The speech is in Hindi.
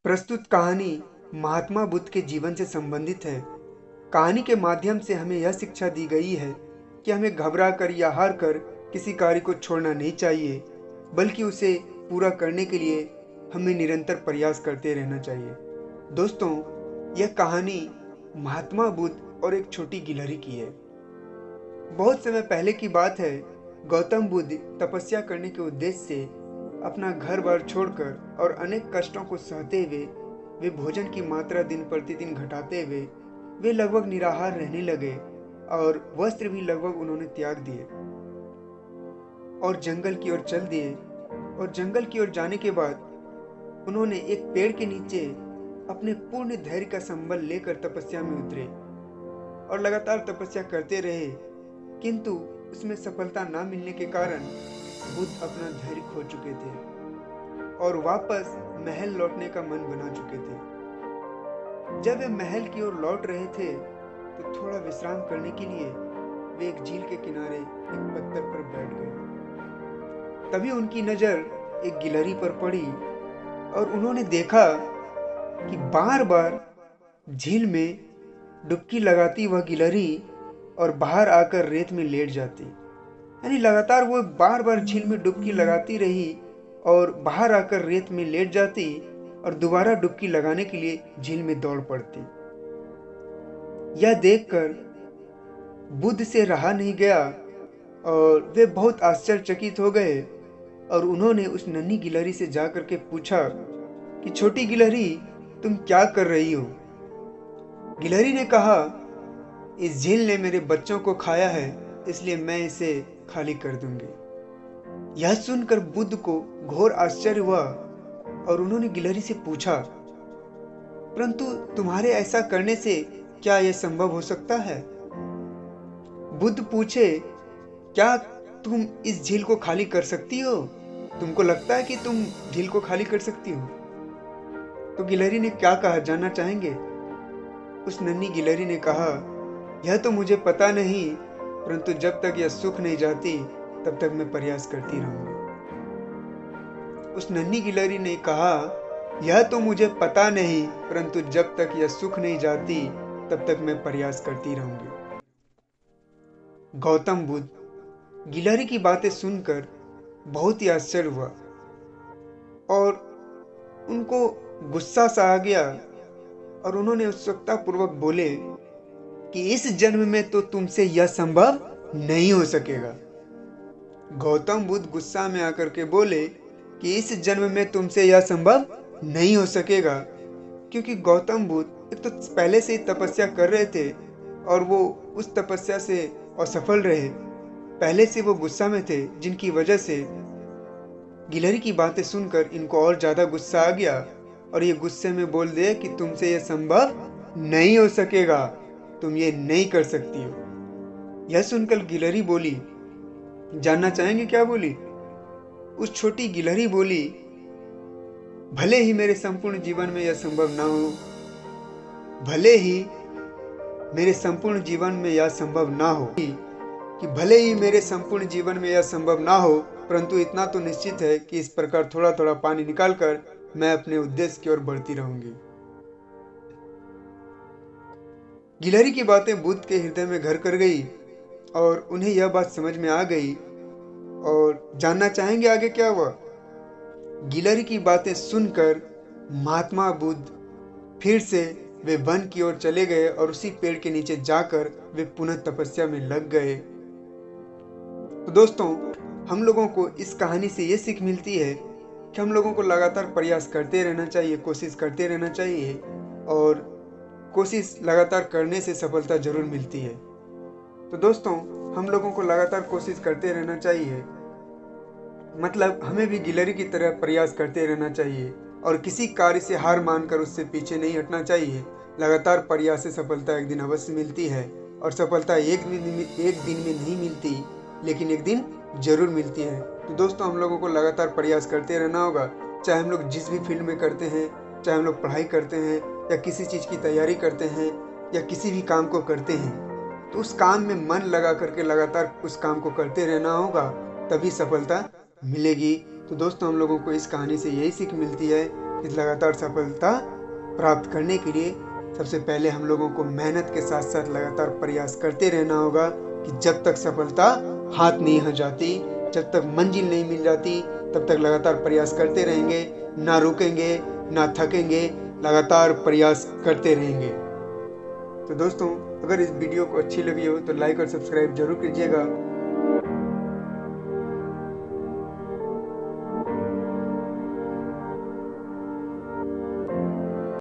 प्रस्तुत कहानी महात्मा बुद्ध के जीवन से संबंधित है। कहानी के माध्यम से हमें यह शिक्षा दी गई है कि हमें घबरा कर या हार कर किसी कार्य को छोड़ना नहीं चाहिए, बल्कि उसे पूरा करने के लिए हमें निरंतर प्रयास करते रहना चाहिए। दोस्तों, यह कहानी महात्मा बुद्ध और एक छोटी गिलहरी की है। बहुत समय पहले की बात है। गौतम बुद्ध तपस्या करने के उद्देश्य से अपना घर बार छोड़कर और अनेक कष्टों को सहते हुए, वे भोजन की मात्रा दिन प्रतिदिन घटाते हुए वे लगभग निराहार रहने लगे और वस्त्र भी लगभग उन्होंने त्याग दिए और जंगल की ओर चल दिए। और जंगल की ओर जाने के बाद उन्होंने एक पेड़ के नीचे अपने पूर्ण धैर्य का संबल लेकर तपस्या में उतरे और लगातार तपस्या करते रहे, किंतु उसमें सफलता ना मिलने के कारण बुद्ध अपना धैर्य खो चुके थे और वापस महल लौटने का मन बना चुके थे। जब वे महल की ओर लौट रहे थे तो थोड़ा विश्राम करने के लिए वे एक झील के किनारे एक पत्थर पर बैठ गए। तभी उनकी नजर एक गिलहरी पर पड़ी और उन्होंने देखा कि बार बार झील में डुबकी लगाती वह गिलहरी और बाहर आकर रेत में लेट जाती। यानी लगातार वो बार बार झील में डुबकी लगाती रही और बाहर आकर रेत में लेट जाती और दोबारा डुबकी लगाने के लिए झील में दौड़ पड़ती। यह देखकर बुद्ध से रहा नहीं गया और वे बहुत आश्चर्यचकित हो गए और उन्होंने उस नन्ही गिलहरी से जाकर के पूछा कि छोटी गिलहरी, तुम क्या कर रही हो? गिलहरी ने कहा, इस झील ने मेरे बच्चों को खाया है, इसलिए मैं इसे खाली कर दूंगी। यह सुनकर बुद्ध को घोर आश्चर्य हुआ और उन्होंने गिलहरी से पूछा, परंतु तुम्हारे ऐसा करने से क्या यह संभव हो सकता है? बुद्ध पूछे, क्या तुम इस झील को खाली कर सकती हो? तुमको लगता है कि तुम झील को खाली कर सकती हो? तो गिलहरी ने क्या कहा, जानना चाहेंगे? उस नन्ही गिलहरी ने कहा, यह तो मुझे पता नहीं, परंतु जब तक यह सूख नहीं जाती तब तक मैं प्रयास करती रहूंगी। उस नन्ही गिलहरी ने कहा, यह तो मुझे पता नहीं, परंतु जब तक यह सूख नहीं जाती तब तक मैं प्रयास करती रहूंगी। गौतम बुद्ध गिलहरी की बातें सुनकर बहुत ही आश्चर्य हुआ और उनको गुस्सा सा आ गया और उन्होंने उत्सुकता पूर्वक बोले कि इस जन्म में तो तुमसे यह संभव नहीं हो सकेगा। गौतम बुद्ध गुस्सा में आकर के बोले कि इस जन्म में तुमसे यह संभव नहीं हो सकेगा, क्योंकि गौतम बुद्ध एक तो पहले से ही तपस्या कर रहे थे और वो उस तपस्या से असफल रहे। पहले से वो गुस्सा में थे, जिनकी वजह से गिलहरी की बातें सुनकर इनको और ज्यादा गुस्सा आ गया और ये गुस्से में बोल दिए कि तुमसे यह संभव नहीं हो सकेगा, तुम ये नहीं कर सकती हो। यह सुनकर गिलहरी बोली, जानना चाहेंगे क्या बोली? उस छोटी गिलहरी बोली, भले ही मेरे संपूर्ण जीवन में यह संभव ना हो, भले ही मेरे संपूर्ण जीवन में यह संभव ना हो, कि भले ही मेरे संपूर्ण जीवन में यह संभव ना हो, परंतु इतना तो निश्चित है कि इस प्रकार थोड़ा थोड़ा पानी निकालकर मैं अपने उद्देश्य की ओर बढ़ती रहूंगी। गिलहरी की बातें बुद्ध के हृदय में घर कर गई और उन्हें यह बात समझ में आ गई। और जानना चाहेंगे आगे क्या हुआ? गिलहरी की बातें सुनकर महात्मा बुद्ध फिर से वे वन की ओर चले गए और उसी पेड़ के नीचे जाकर वे पुनः तपस्या में लग गए। तो दोस्तों, हम लोगों को इस कहानी से ये सीख मिलती है कि हम लोगों को लगातार प्रयास करते रहना चाहिए, कोशिश करते रहना चाहिए और कोशिश लगातार करने से सफलता जरूर मिलती है। तो दोस्तों, हम लोगों को लगातार कोशिश करते रहना चाहिए, मतलब हमें भी गिलहरी की तरह प्रयास करते रहना चाहिए और किसी कार्य से हार मानकर उससे पीछे नहीं हटना चाहिए। लगातार प्रयास से सफलता एक दिन अवश्य मिलती है और सफलता एक दिन में नहीं मिलती, लेकिन एक दिन जरूर मिलती है। तो दोस्तों, हम लोगों को लगातार प्रयास करते रहना होगा, चाहे हम लोग जिस भी फील्ड में करते हैं, चाहे हम लोग पढ़ाई करते हैं या किसी चीज़ की तैयारी करते हैं या किसी भी काम को करते हैं, तो उस काम में मन लगा करके लगातार उस काम को करते रहना होगा, तभी सफलता मिलेगी। तो दोस्तों, हम लोगों को इस कहानी से यही सीख मिलती है इस लगातार सफलता प्राप्त करने के लिए सबसे पहले हम लोगों को मेहनत के साथ साथ लगातार प्रयास करते रहना होगा कि जब तक सफलता हाथ नहीं आ जाती, जब तक मंजिल नहीं मिल जाती, तब तक लगातार प्रयास करते रहेंगे, ना रुकेंगे ना थकेंगे, लगातार प्रयास करते रहेंगे। तो दोस्तों, अगर इस वीडियो को अच्छी लगी हो तो लाइक और सब्सक्राइब जरूर कीजिएगा